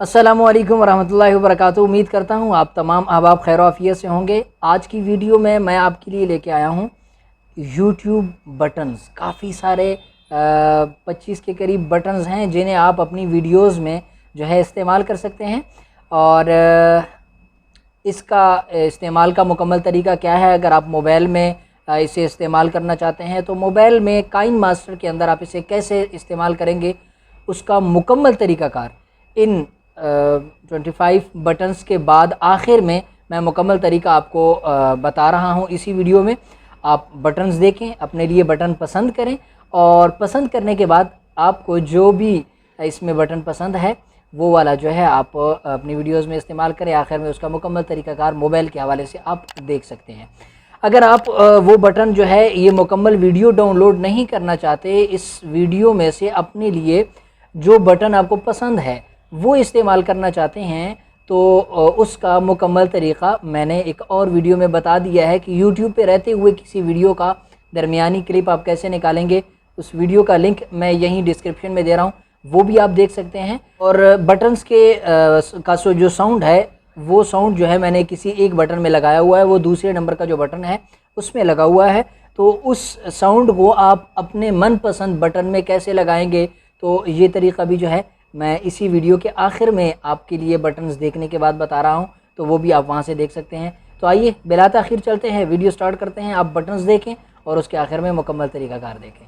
अस्सलामुअलैकुम वरहमतुल्लाहि वबरकातुहू। उम्मीद करता हूँ आप तमाम अहबाब खैर आफियत से होंगे। आज की वीडियो में मैं आपके लिए लेके आया हूँ यूट्यूब बटन्स। काफ़ी सारे 25 के करीब बटन्स हैं जिन्हें आप अपनी वीडियोस में जो है इस्तेमाल कर सकते हैं। और इसका इस्तेमाल का मुकम्मल तरीका क्या है, अगर आप मोबाइल में इसे इस्तेमाल करना चाहते हैं तो मोबाइल में काइन मास्टर के अंदर आप इसे कैसे इस्तेमाल करेंगे, उसका मुकम्मल तरीक़ाकार इन 25 बटन्स के बाद आखिर में मैं मुकम्मल तरीका आपको बता रहा हूँ इसी वीडियो में। आप बटन्स देखें, अपने लिए बटन पसंद करें और पसंद करने के बाद आपको जो भी इसमें बटन पसंद है वो वाला जो है आप अपनी वीडियोस में इस्तेमाल करें। आखिर में उसका मुकम्मल तरीक़ाकार मोबाइल के हवाले से आप देख सकते हैं। अगर आप वो बटन जो है ये मुकम्मल वीडियो डाउनलोड नहीं करना चाहते, इस वीडियो में से अपने लिए जो बटन आपको पसंद है वो इस्तेमाल करना चाहते हैं, तो उसका मुकम्मल तरीक़ा मैंने एक और वीडियो में बता दिया है कि यूट्यूब पे रहते हुए किसी वीडियो का दरमियानी क्लिप आप कैसे निकालेंगे। उस वीडियो का लिंक मैं यहीं डिस्क्रिप्शन में दे रहा हूँ, वो भी आप देख सकते हैं। और बटन्स के का जो साउंड है वो साउंड जो है मैंने किसी एक बटन में लगाया हुआ है, वो दूसरे नंबर का जो बटन है उसमें लगा हुआ है। तो उस साउंड को आप अपने मनपसंद बटन में कैसे लगाएंगे, तो ये तरीका भी जो है मैं इसी वीडियो के आखिर में आपके लिए बटन्स देखने के बाद बता रहा हूँ, तो वो भी आप वहाँ से देख सकते हैं। तो आइए बिला ताखिर चलते हैं, वीडियो स्टार्ट करते हैं। आप बटन्स देखें और उसके आखिर में मुकम्मल तरीक़ाकार देखें।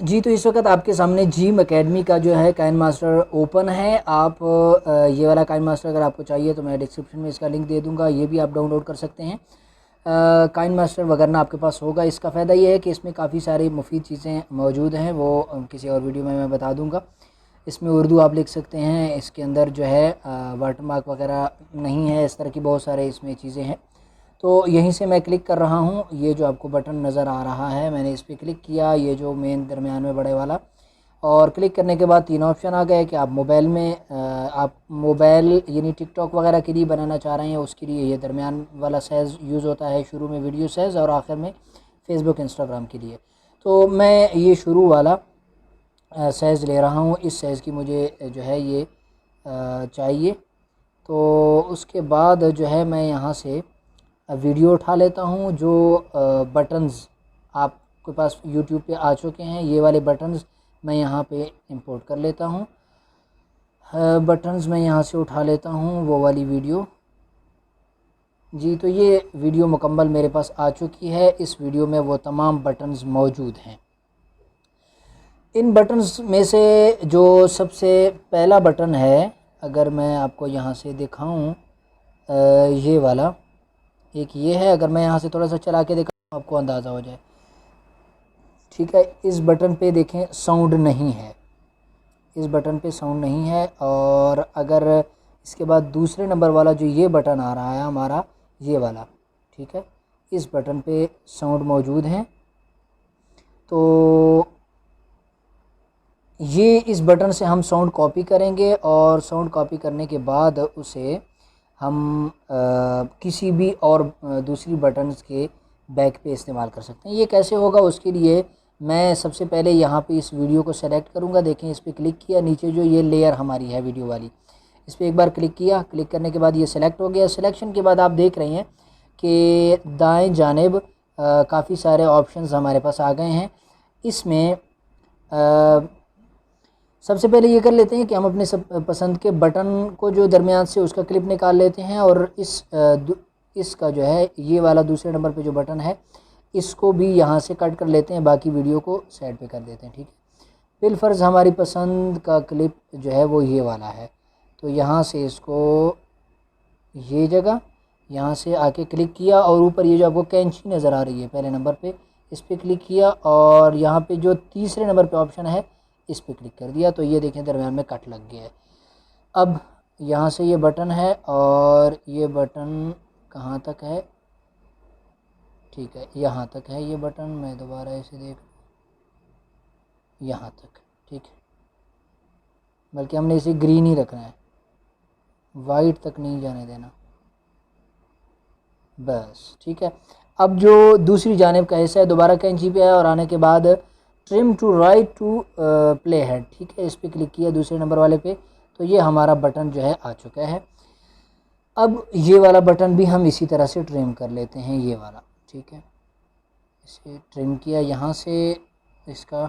जी, तो इस वक्त आपके सामने जिम एकेडमी का जो है काइन मास्टर ओपन है। आप ये वाला काइन मास्टर अगर आपको चाहिए तो मैं डिस्क्रिप्शन में इसका लिंक दे दूंगा, ये भी आप डाउनलोड कर सकते हैं। काइन मास्टर वगैरह आपके पास होगा। इसका फ़ायदा ये है कि इसमें काफ़ी सारी मुफीद चीज़ें मौजूद हैं, वो किसी और वीडियो में मैं बता दूँगा। इसमें उर्दू आप लिख सकते हैं, इसके अंदर जो है वाटर मार्क वगैरह नहीं है, इस तरह की बहुत सारे इसमें चीज़ें हैं। तो यहीं से मैं क्लिक कर रहा हूँ, ये जो आपको बटन नज़र आ रहा है मैंने इस पर क्लिक किया, ये जो मेन दरमियान में बड़े वाला, और क्लिक करने के बाद 3 ऑप्शन आ गए कि आप मोबाइल में आप मोबाइल यानी टिकटॉक वगैरह के लिए बनाना चाह रहे हैं, उसके लिए ये दरमियान वाला साइज़ यूज़ होता है, शुरू में वीडियो साइज़ और आखिर में फ़ेसबुक इंस्टाग्राम के लिए। तो मैं ये शुरू वाला साइज़ ले रहा हूँ, इस साइज़ की मुझे जो है ये चाहिए। तो उसके बाद जो है मैं यहाँ से वीडियो उठा लेता हूँ। जो बटन्स आपके पास यूट्यूब पे आ चुके हैं, ये वाले बटन्स मैं यहाँ पे इंपोर्ट कर लेता हूँ। बटन्स मैं यहाँ से उठा लेता हूँ, वो वाली वीडियो। जी, तो ये वीडियो मुकम्मल मेरे पास आ चुकी है। इस वीडियो में वो तमाम बटन्स मौजूद हैं। इन बटन्स में से जो सबसे पहला बटन है, अगर मैं आपको यहाँ से दिखाऊँ, ये वाला एक ये है। अगर मैं यहाँ से थोड़ा सा चला के दिखाऊँ आपको अंदाज़ा हो जाए, ठीक है। इस बटन पे देखें साउंड नहीं है, इस बटन पे साउंड नहीं है। और अगर इसके बाद दूसरे नंबर वाला जो ये बटन आ रहा है हमारा, ये वाला, ठीक है, इस बटन पे साउंड मौजूद है। तो ये इस बटन से हम साउंड कॉपी करेंगे और साउंड कॉपी करने के बाद उसे हम किसी भी और दूसरी बटन्स के बैक पे इस्तेमाल कर सकते हैं। ये कैसे होगा, उसके लिए मैं सबसे पहले यहाँ पे इस वीडियो को सेलेक्ट करूँगा। देखें, इस पर क्लिक किया, नीचे जो ये लेयर हमारी है वीडियो वाली, इस पर एक बार क्लिक किया। क्लिक करने के बाद ये सेलेक्ट हो गया। सिलेक्शन के बाद आप देख रहे हैं कि दाएँ जानिब काफ़ी सारे ऑप्शंस हमारे पास आ गए हैं। इसमें सबसे पहले ये कर लेते हैं कि हम अपने सब पसंद के बटन को जो दरमियान से उसका क्लिप निकाल लेते हैं, और इसका जो है ये वाला दूसरे नंबर पे जो बटन है, इसको भी यहाँ से कट कर लेते हैं, बाकी वीडियो को साइड पे कर देते हैं, ठीक है। बिलफर्ज हमारी पसंद का क्लिप जो है वो ये वाला है, तो यहाँ से इसको ये जगह यहाँ से आके क्लिक किया, और ऊपर ये जो आपको कैंची नज़र आ रही है पहले नंबर पे, इस पर क्लिक किया, और यहाँ पे जो तीसरे नंबर पे ऑप्शन है इस पर क्लिक कर दिया। तो ये देखें दरम्यान में कट लग गया है। अब यहाँ से ये बटन है, और ये बटन कहाँ तक है, ठीक है, यहाँ तक है ये बटन। मैं दोबारा इसे देख, यहाँ तक, ठीक है, बल्कि हमने इसे ग्रीन ही रखना है, वाइट तक नहीं जाने देना, बस, ठीक है। अब जो दूसरी जानिब का हिस्सा है, दोबारा कैंची पे आया और आने के बाद trim to right to play head, ठीक है, इस पर क्लिक किया दूसरे नंबर वाले पे, तो ये हमारा बटन जो है आ चुका है। अब ये वाला बटन भी हम इसी तरह से ट्रिम कर लेते हैं, ये वाला, ठीक है, इसे ट्रिम किया, यहाँ से इसका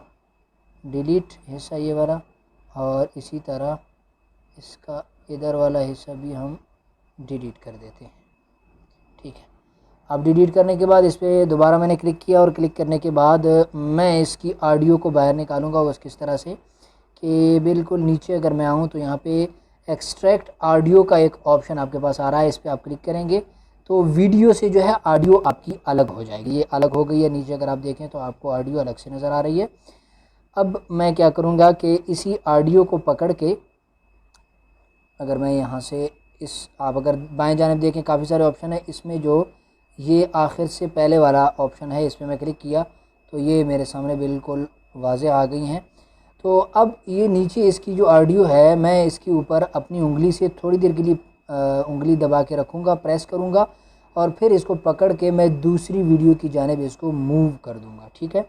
डिलीट हिस्सा ये वाला, और इसी तरह इसका इधर वाला हिस्सा भी हम डिलीट कर देते हैं, ठीक है। अब डिलीट करने के बाद इस पर दोबारा मैंने क्लिक किया, और क्लिक करने के बाद मैं इसकी ऑडियो को बाहर निकालूंगा बस किस तरह से कि बिल्कुल नीचे अगर मैं आऊँ तो यहाँ पे एक्सट्रैक्ट ऑडियो का एक ऑप्शन आपके पास आ रहा है, इस पर आप क्लिक करेंगे तो वीडियो से जो है ऑडियो आपकी अलग हो जाएगी। ये अलग हो गई है, नीचे अगर आप देखें तो आपको ऑडियो अलग से नज़र आ रही है। अब मैं क्या करूँगा कि इसी ऑडियो को पकड़ के, अगर मैं यहाँ से आप अगर बाएं जानिब देखें काफ़ी सारे ऑप्शन है, इसमें जो ये आखिर से पहले वाला ऑप्शन है इस पर मैं क्लिक किया तो ये मेरे सामने बिल्कुल वाज़े आ गई हैं। तो अब ये नीचे इसकी जो ऑडियो है, मैं इसके ऊपर अपनी उंगली से थोड़ी देर के लिए उंगली दबा के रखूँगा, प्रेस करूँगा, और फिर इसको पकड़ के मैं दूसरी वीडियो की जानिब इसको मूव कर दूँगा, ठीक है।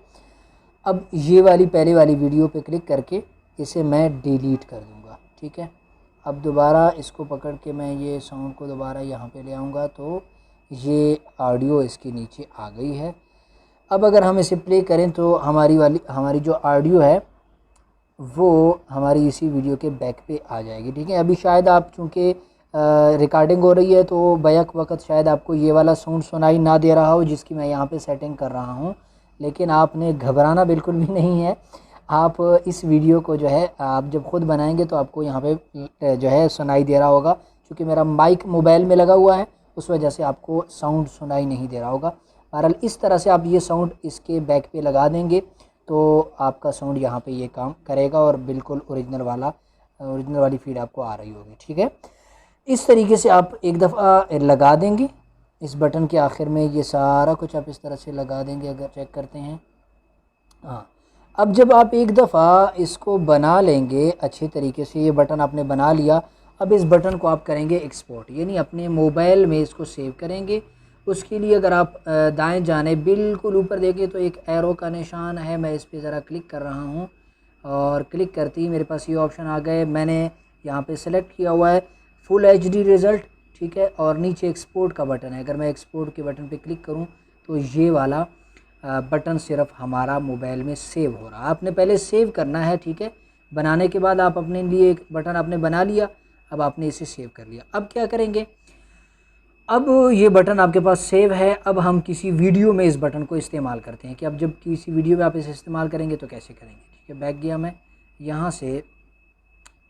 अब ये वाली पहले वाली वीडियो पे क्लिक करके इसे मैं डिलीट कर दूँगा, ठीक है। अब दोबारा इसको पकड़ के मैं ये साउंड को दोबारा यहाँ पे ले आऊँगा तो ये ऑडियो इसके नीचे आ गई है। अब अगर हम इसे प्ले करें तो हमारी जो ऑडियो है वो हमारी इसी वीडियो के बैक पे आ जाएगी, ठीक है। अभी शायद आप चूँकि रिकॉर्डिंग हो रही है तो बैक वक्त शायद आपको ये वाला साउंड सुनाई ना दे रहा हो जिसकी मैं यहाँ पे सेटिंग कर रहा हूँ, लेकिन आपने घबराना बिल्कुल भी नहीं है। आप इस वीडियो को जो है आप जब ख़ुद बनाएंगे तो आपको यहाँ पे जो है सुनाई दे रहा होगा, क्योंकि मेरा माइक मोबाइल में लगा हुआ है उस वजह से आपको साउंड सुनाई नहीं दे रहा होगा। बहरहाल इस तरह से आप ये साउंड इसके बैक पे लगा देंगे तो आपका साउंड यहाँ पे ये काम करेगा और बिल्कुल ओरिजिनल वाली फीड आपको आ रही होगी। ठीक है, इस तरीके से आप एक दफ़ा लगा देंगे। इस बटन के आखिर में ये सारा कुछ आप इस तरह से लगा देंगे। अगर चेक करते हैं, हाँ, अब जब आप एक दफ़ा इसको बना लेंगे अच्छे तरीके से, ये बटन आपने बना लिया, अब इस बटन को आप करेंगे एक्सपोर्ट, यानी अपने मोबाइल में इसको सेव करेंगे। उसके लिए अगर आप दाएं जाने बिल्कुल ऊपर देखें तो एक एरो का निशान है, मैं इस पर ज़रा क्लिक कर रहा हूँ और क्लिक करते ही मेरे पास ये ऑप्शन आ गए। मैंने यहाँ पे सेलेक्ट किया हुआ है फुल HD रिज़ल्ट, ठीक है, और नीचे एक्सपोर्ट का बटन है। अगर मैं एक्सपोर्ट के बटन पे क्लिक करूँ तो ये वाला बटन सिर्फ हमारा मोबाइल में सेव हो रहा है। आपने पहले सेव करना है, ठीक है, बनाने के बाद आप अपने लिए एक बटन आपने बना लिया, अब आपने इसे सेव कर लिया। अब क्या करेंगे, अब ये बटन आपके पास सेव है, अब हम किसी वीडियो में इस बटन को इस्तेमाल करते हैं कि अब जब किसी वीडियो में आप इसे इस्तेमाल करेंगे तो कैसे करेंगे। ठीक है, बैक गया मैं, यहाँ से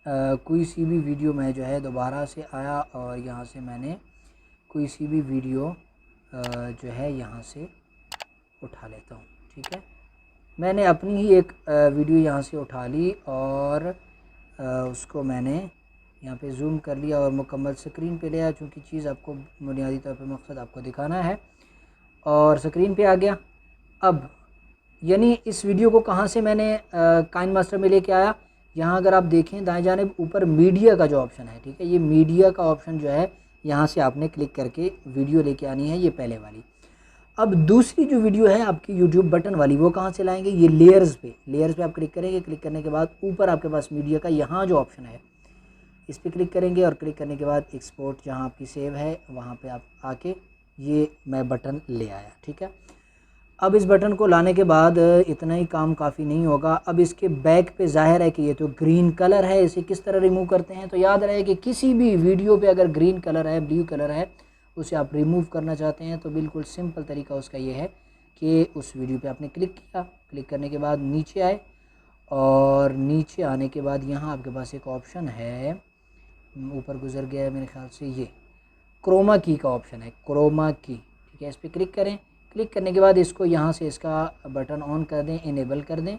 कोई सी भी वीडियो में जो है दोबारा से आया और यहाँ से मैंने कोई सी भी वीडियो जो है यहाँ से उठा लेता हूँ। ठीक है, मैंने अपनी ही एक वीडियो यहाँ से उठा ली और उसको मैंने यहाँ पे जूम कर लिया और मुकम्मल स्क्रीन पे ले आया, चूँकि चीज़ आपको बुनियादी तौर पे मकसद आपको दिखाना है, और स्क्रीन पे आ गया। अब यानी इस वीडियो को कहाँ से मैंने काइन मास्टर में लेके आया, यहाँ अगर आप देखें दाएं जानिब ऊपर मीडिया का जो ऑप्शन है, ठीक है, ये मीडिया का ऑप्शन जो है यहाँ से आपने क्लिक करके वीडियो लेके आनी है, ये पहले वाली। अब दूसरी जो वीडियो है आपकी यूट्यूब बटन वाली, वो कहाँ से लाएंगे, ये लेयर्स पे आप क्लिक करेंगे। क्लिक करने के बाद ऊपर आपके पास मीडिया का यहाँ जो ऑप्शन है इस पर क्लिक करेंगे और क्लिक करने के बाद एक्सपोर्ट जहाँ आपकी सेव है वहाँ पे आप आके ये मैं बटन ले आया। ठीक है, अब इस बटन को लाने के बाद इतना ही काम काफ़ी नहीं होगा। अब इसके बैक पे जाहिर है कि ये तो ग्रीन कलर है, इसे किस तरह रिमूव करते हैं, तो याद रहे कि किसी भी वीडियो पे अगर ग्रीन कलर है, ब्लू कलर है, उसे आप रिमूव करना चाहते हैं तो बिल्कुल सिंपल तरीका उसका ये है कि उस वीडियो पे आपने क्लिक किया, क्लिक करने के बाद नीचे आए और नीचे आने के बाद यहाँ आपके पास एक ऑप्शन है, ऊपर गुजर गया है मेरे ख्याल से, ये क्रोमा की का ऑप्शन है, क्रोमा की। ठीक है, इस पर क्लिक करें। क्लिक करने के बाद इसको यहाँ से इसका बटन ऑन कर दें, इनेबल कर दें,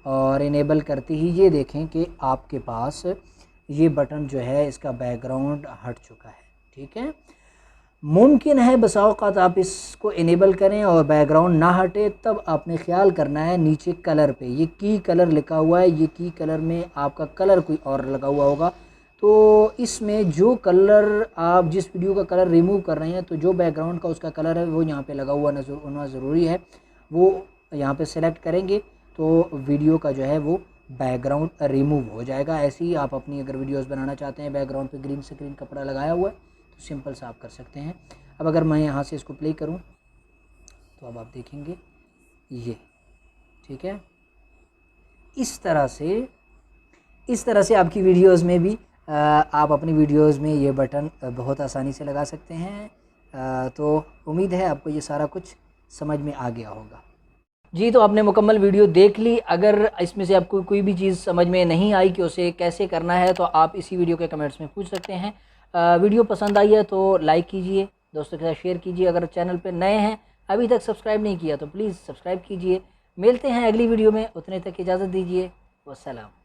और इनेबल करते ही ये देखें कि आपके पास ये बटन जो है इसका बैकग्राउंड हट चुका है। ठीक है, मुमकिन है बसा औक़ात आप इसको इनेबल करें और बैकग्राउंड ना हटे, तब आपने ख्याल करना है नीचे कलर पे ये की कलर लिखा हुआ है, ये की कलर में आपका कलर कोई और लगा हुआ होगा, तो इसमें जो कलर आप जिस वीडियो का कलर रिमूव कर रहे हैं तो जो बैकग्राउंड का उसका कलर है वो यहाँ पे लगा हुआ नजर होना ज़रूरी है, वो यहाँ पे सेलेक्ट करेंगे तो वीडियो का जो है वो बैकग्राउंड रिमूव हो जाएगा। ऐसे ही आप अपनी अगर वीडियोस बनाना चाहते हैं, बैकग्राउंड पे ग्रीन स्क्रीन कपड़ा लगाया हुआ है, तो सिंपल सा आप कर सकते हैं। अब अगर मैं यहाँ से इसको प्ले करूँ तो अब आप देखेंगे ये, ठीक है, इस तरह से आपकी वीडियोस में भी आप अपनी वीडियोस में ये बटन बहुत आसानी से लगा सकते हैं। तो उम्मीद है आपको ये सारा कुछ समझ में आ गया होगा। जी, तो आपने मुकम्मल वीडियो देख ली। अगर इसमें से आपको कोई भी चीज़ समझ में नहीं आई कि उसे कैसे करना है तो आप इसी वीडियो के कमेंट्स में पूछ सकते हैं। वीडियो पसंद आई है तो लाइक कीजिए, दोस्तों के साथ शेयर कीजिए। अगर चैनल पर नए हैं, अभी तक सब्सक्राइब नहीं किया तो प्लीज़ सब्सक्राइब कीजिए। मिलते हैं अगली वीडियो में, उतने तक इजाज़त दीजिए। वस्सलाम।